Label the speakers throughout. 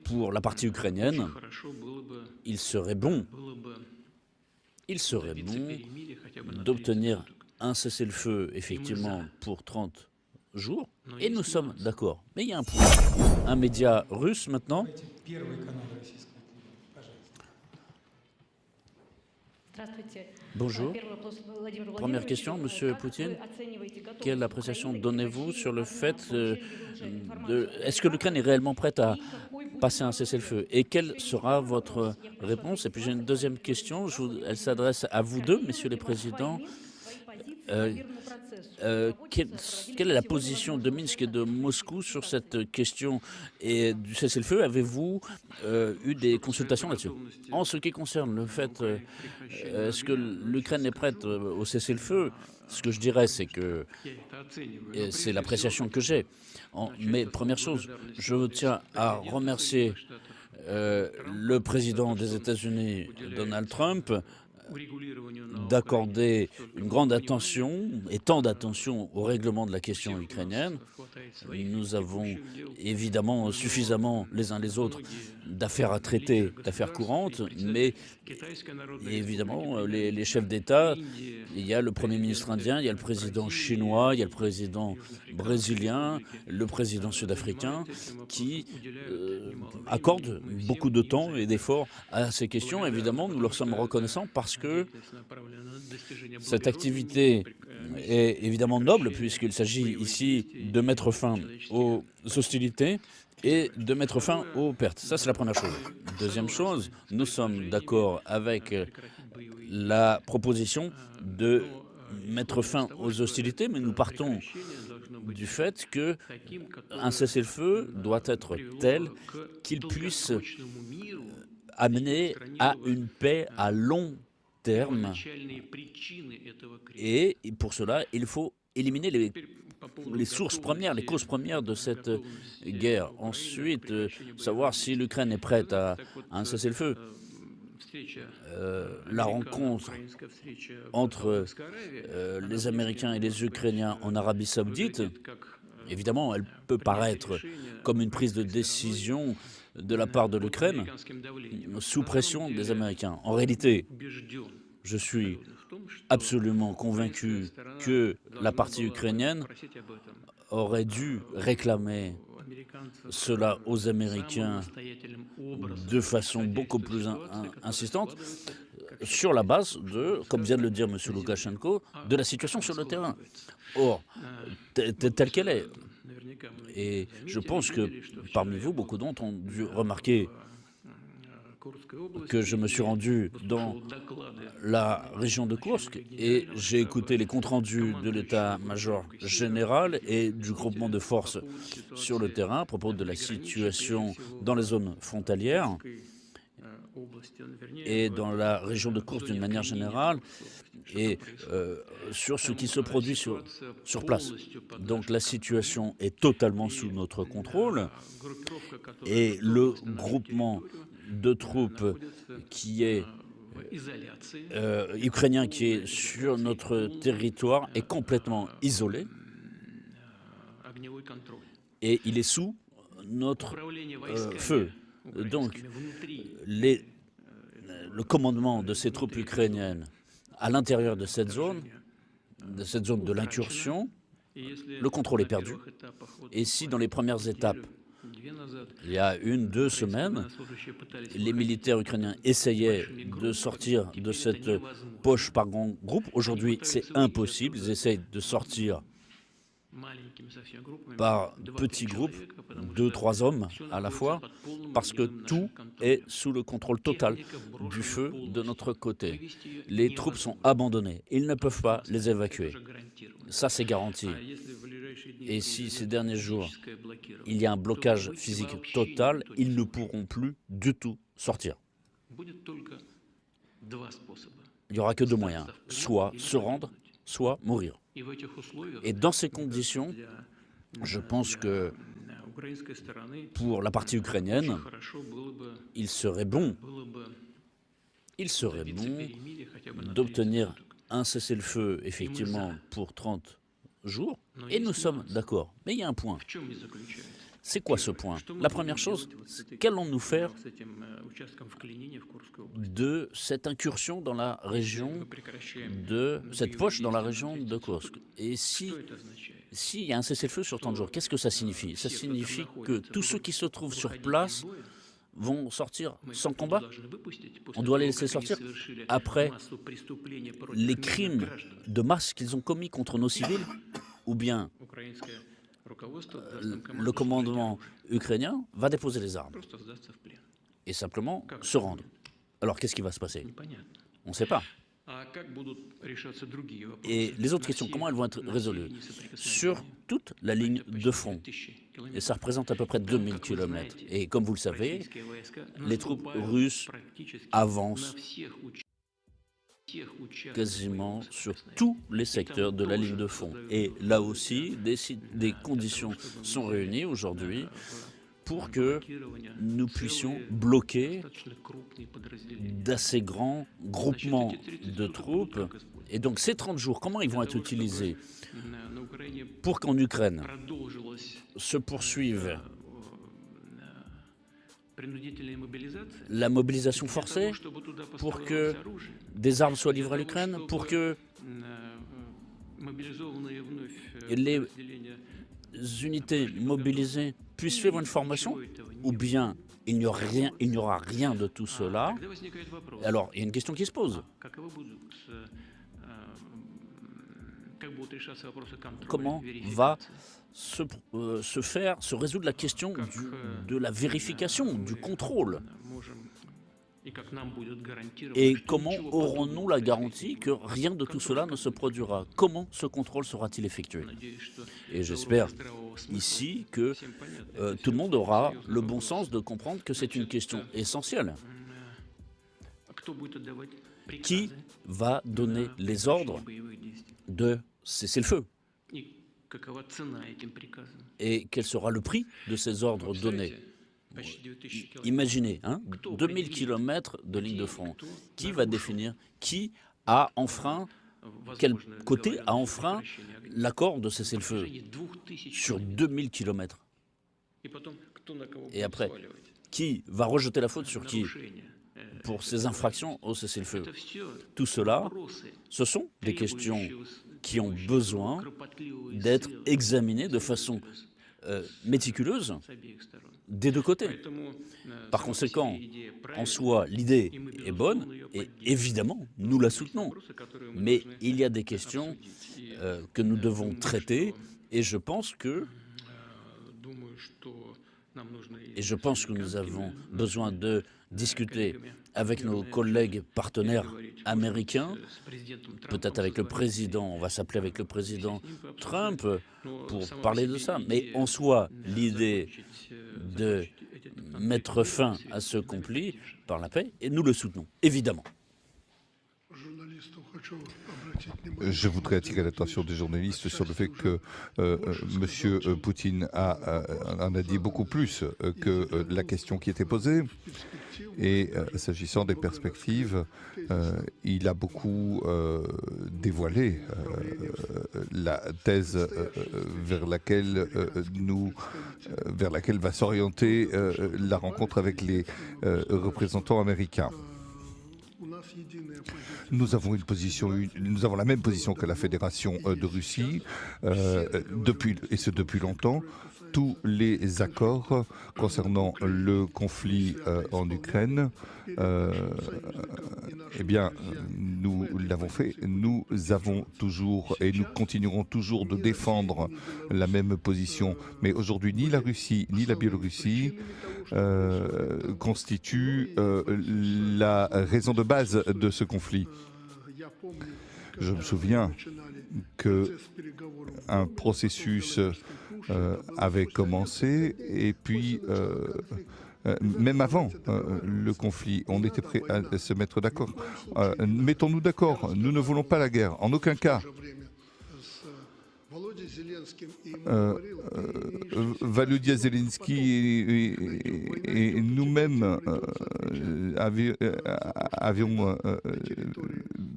Speaker 1: pour la partie ukrainienne, il serait bon d'obtenir un cessez-le-feu, effectivement, pour 30 jours, et nous sommes d'accord. Mais il y a un point. Un média russe, maintenant. Bonjour. Première question, Monsieur Poutine. Quelle appréciation donnez-vous sur le fait est-ce que l'Ukraine est réellement prête à passer un cessez-le-feu? Et quelle sera votre réponse? Et puis j'ai une deuxième question, elle s'adresse à vous deux, messieurs les présidents. Euh, quelle est la position de Minsk et de Moscou sur cette question et du cessez-le-feu? Avez-vous eu des consultations là-dessus? En ce qui concerne le fait, est-ce que l'Ukraine est prête au cessez-le-feu? Ce que je dirais, c'est que c'est l'appréciation que j'ai. Mais première chose, je tiens à remercier le président des États-Unis, Donald Trump, d'accorder une grande attention et tant d'attention au règlement de la question ukrainienne. Nous avons évidemment suffisamment les uns les autres d'affaires à traiter, d'affaires courantes, mais évidemment les chefs d'État, il y a le Premier ministre indien, il y a le président chinois, il y a le président brésilien, le président sud-africain, qui accordent beaucoup de temps et d'efforts à ces questions. Évidemment, nous leur sommes reconnaissants parce que cette activité est évidemment noble, puisqu'il s'agit ici de mettre fin aux hostilités et de mettre fin aux pertes. Ça, c'est la première chose. Deuxième chose, nous sommes d'accord avec la proposition de mettre fin aux hostilités, mais nous partons du fait qu'un cessez-le-feu doit être tel qu'il puisse amener à une paix à long terme. Et pour cela, il faut éliminer les sources premières, les causes premières de cette guerre. Ensuite, savoir si l'Ukraine est prête à un cessez-le-feu. La rencontre entre les Américains et les Ukrainiens en Arabie Saoudite, évidemment, elle peut paraître comme une prise de décision de la part de l'Ukraine sous pression des Américains. En réalité, je suis absolument convaincu que la partie ukrainienne aurait dû réclamer cela aux Américains de façon beaucoup plus insistante sur la base de, comme vient de le dire M. Loukachenko, de la situation sur le terrain. Or, telle qu'elle est. Et je pense que parmi vous, beaucoup d'entre ont dû remarquer que je me suis rendu dans la région de Koursk et j'ai écouté les comptes rendus de l'état-major général et du groupement de forces sur le terrain à propos de la situation dans les zones frontalières et dans la région de Koursk d'une manière générale et sur ce qui se produit sur place. Donc la situation est totalement sous notre contrôle et le groupement de troupes qui est ukrainien qui est sur notre territoire est complètement isolé et il est sous notre feu. Donc le commandement de ces troupes ukrainiennes à l'intérieur de cette zone de l'incursion, le contrôle est perdu. Et si dans les premières étapes, il y a 1-2 semaines, les militaires ukrainiens essayaient de sortir de cette poche par grand groupe, aujourd'hui c'est impossible, ils essayent de sortir par petits groupes, 2-3 hommes à la fois, parce que tout est sous le contrôle total du feu de notre côté. Les troupes sont abandonnées, ils ne peuvent pas les évacuer. Ça, c'est garanti. Et si ces derniers jours, il y a un blocage physique total, ils ne pourront plus du tout sortir. Il n'y aura que 2 moyens, soit se rendre, soit mourir. Et dans ces conditions, je pense que pour la partie ukrainienne, il serait bon d'obtenir un cessez-le-feu, effectivement, pour 30 jours, et nous sommes d'accord. Mais il y a un point. C'est quoi ce point? La première chose, qu'allons-nous faire de cette incursion dans la région de cette poche dans la région de Kursk? Et s'il y a un cessez-le-feu sur 30 jours, qu'est-ce que ça signifie? Ça signifie que tous ceux qui se trouvent sur place vont sortir sans combat? On doit les laisser sortir après les crimes de masse qu'ils ont commis contre nos civils? Ou bien le commandement ukrainien va déposer les armes et simplement se rendre? Alors qu'est-ce qui va se passer? On ne sait pas. Et les autres questions, comment elles vont être résolues? Sur toute la ligne de front. Et ça représente à peu près 2000 km. Et comme vous le savez, les troupes russes avancent quasiment sur tous les secteurs de la ligne de front. Et là aussi, des conditions sont réunies aujourd'hui pour que nous puissions bloquer d'assez grands groupements de troupes. Et donc ces 30 jours, comment ils vont être utilisés pour qu'en Ukraine se poursuive la mobilisation forcée, pour que des armes soient livrées à l'Ukraine, pour que les unités mobilisées puissent faire une formation, ou bien il n'y aura rien de tout cela? Alors, il y a une question qui se pose. Comment va se résoudre la question de la vérification, du contrôle? Et comment aurons-nous la garantie que rien de tout cela ne se produira? Comment ce contrôle sera-t-il effectué? Et j'espère ici que tout le monde aura le bon sens de comprendre que c'est une question essentielle. Qui va donner les ordres de cesser le feu? Et quel sera le prix de ces ordres donnés? Imaginez, 2000 km de ligne de front. Qui va définir qui a enfreint, quel côté a enfreint l'accord de cessez-le-feu sur 2000 km? Et après, qui va rejeter la faute sur qui pour ces infractions au cessez-le-feu? Tout cela, ce sont des questions qui ont besoin d'être examinées de façon méticuleuse des deux côtés. Par conséquent, en soi, l'idée est bonne et évidemment, nous la soutenons. Mais il y a des questions que nous devons traiter et je pense que nous avons besoin de discuter avec nos collègues partenaires américains, peut-être avec le président, on va s'appeler avec le président Trump pour parler de ça. Mais en soi, l'idée de mettre fin à ce conflit par la paix, et nous le soutenons, évidemment.
Speaker 2: Je voudrais attirer l'attention des journalistes sur le fait que M. Poutine en a dit beaucoup plus que la question qui était posée. Et s'agissant des perspectives, il a beaucoup dévoilé la thèse vers laquelle va s'orienter la rencontre avec les représentants américains. Nous avons la même position que la Fédération de Russie, depuis longtemps. Tous les accords concernant le conflit en Ukraine, nous l'avons fait. Nous avons toujours et nous continuerons toujours de défendre la même position. Mais aujourd'hui, ni la Russie ni la Biélorussie constituent la raison de base de ce conflit. Je me souviens qu'un processus avait commencé et puis même avant le conflit, on était prêt à se mettre d'accord. Mettons-nous d'accord, nous ne voulons pas la guerre, en aucun cas. Volodya Zelensky et nous-mêmes avions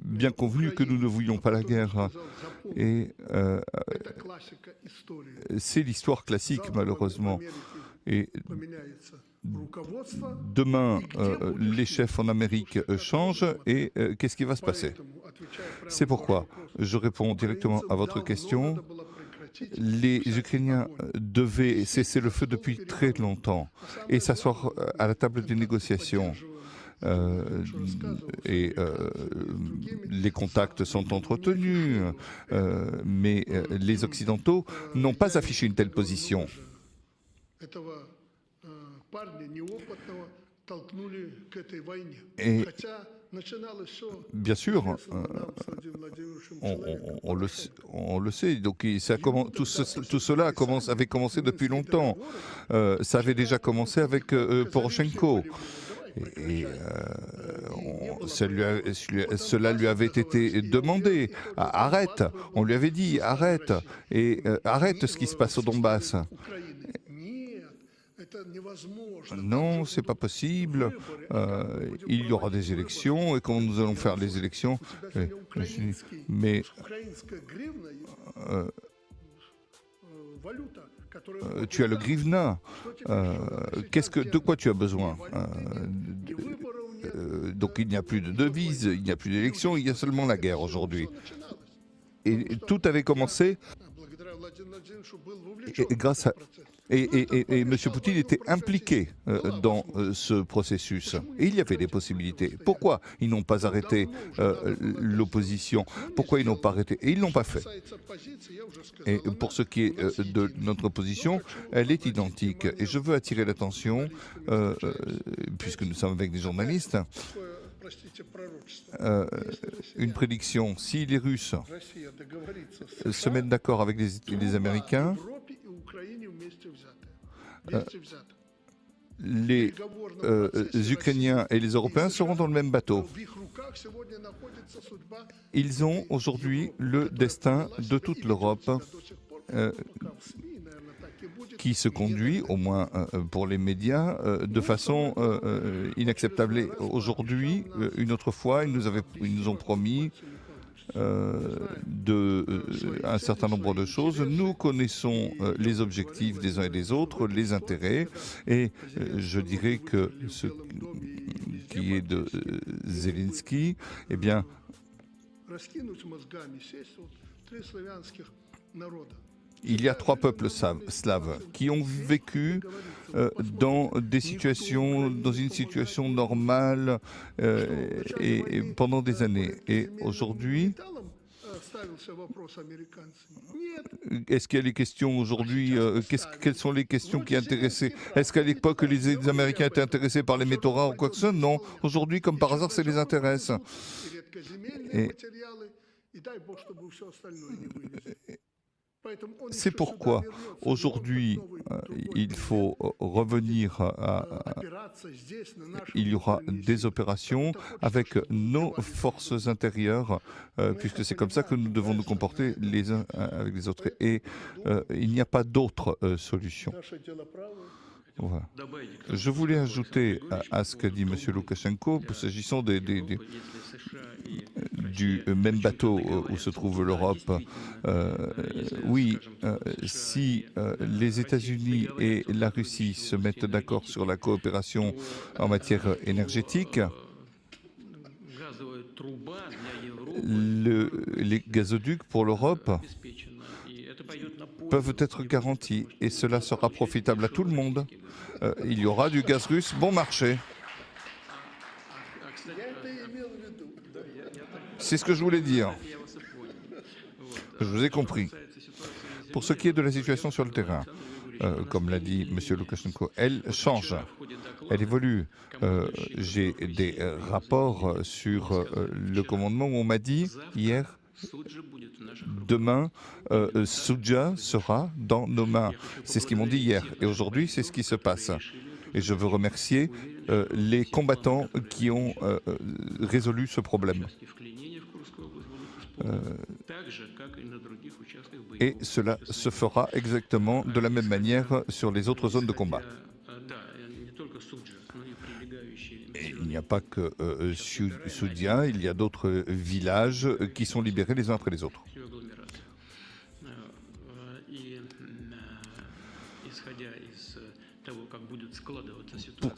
Speaker 2: bien convenu que nous ne voulions pas la guerre. Et c'est l'histoire classique, malheureusement. Et demain, les chefs en Amérique changent et qu'est-ce qui va se passer? C'est pourquoi je réponds directement à votre question. Les Ukrainiens devaient cesser le feu depuis très longtemps et s'asseoir à la table des négociations. Les contacts sont entretenus, mais les Occidentaux n'ont pas affiché une telle position. Et bien sûr, on le sait. Donc, tout cela avait commencé depuis longtemps. Ça avait déjà commencé avec Poroshenko. Cela lui avait été demandé. Arrête. On lui avait dit arrête. Et arrête ce qui se passe au Donbass. Non, c'est pas possible. Il y aura des élections et quand nous allons faire les élections, mais tu as le grivna. De quoi tu as besoin? Donc il n'y a plus de devise, il n'y a plus d'élections, il y a seulement la guerre aujourd'hui. Et tout avait commencé grâce à... Et M. Poutine était impliqué dans ce processus. Et il y avait des possibilités. Pourquoi ils n'ont pas arrêté l'opposition? Pourquoi ils n'ont pas arrêté? Et ils ne l'ont pas fait. Et pour ce qui est de notre position, elle est identique. Et je veux attirer l'attention, puisque nous sommes avec des journalistes, une prédiction. Si les Russes se mettent d'accord avec les Américains, les Ukrainiens et les Européens seront dans le même bateau. Ils ont aujourd'hui le destin de toute l'Europe qui se conduit, au moins pour les médias, de façon inacceptable. Et aujourd'hui, une autre fois, ils nous ont promis un certain nombre de choses. Nous connaissons les objectifs des uns et des autres, les intérêts, et je dirais que ce qui est de Zelensky, eh bien, il y a 3 peuples slaves qui ont vécu dans une situation normale et pendant des années. Et aujourd'hui, est-ce qu'il y a les questions aujourd'hui quelles sont les questions qui intéressaient? Est-ce qu'à l'époque, les Américains étaient intéressés par les métaux rares ou quoi que ce soit? Non. Aujourd'hui, comme par hasard, ça les intéresse. C'est pourquoi aujourd'hui il faut revenir il y aura des opérations avec nos forces intérieures, puisque c'est comme ça que nous devons nous comporter les uns avec les autres. Et il n'y a pas d'autre solution. Voilà. Je voulais ajouter à ce qu'a dit M. Loukachenko, s'agissant du même bateau où se trouve l'Europe. Oui, si les États-Unis et la Russie se mettent d'accord sur la coopération en matière énergétique, les gazoducs pour l'Europe peuvent être garantis et cela sera profitable à tout le monde. Il y aura du gaz russe bon marché. C'est ce que je voulais dire. Je vous ai compris. Pour ce qui est de la situation sur le terrain, comme l'a dit M. Loukachenko, elle change, elle évolue. J'ai des rapports sur le commandement où on m'a dit hier, demain, Soudja sera dans nos mains. C'est ce qu'ils m'ont dit hier. Et aujourd'hui, c'est ce qui se passe. Et je veux remercier les combattants qui ont résolu ce problème. Et cela se fera exactement de la même manière sur les autres zones de combat. Et il n'y a pas que Soudja, il y a d'autres villages qui sont libérés les uns après les autres.
Speaker 1: pour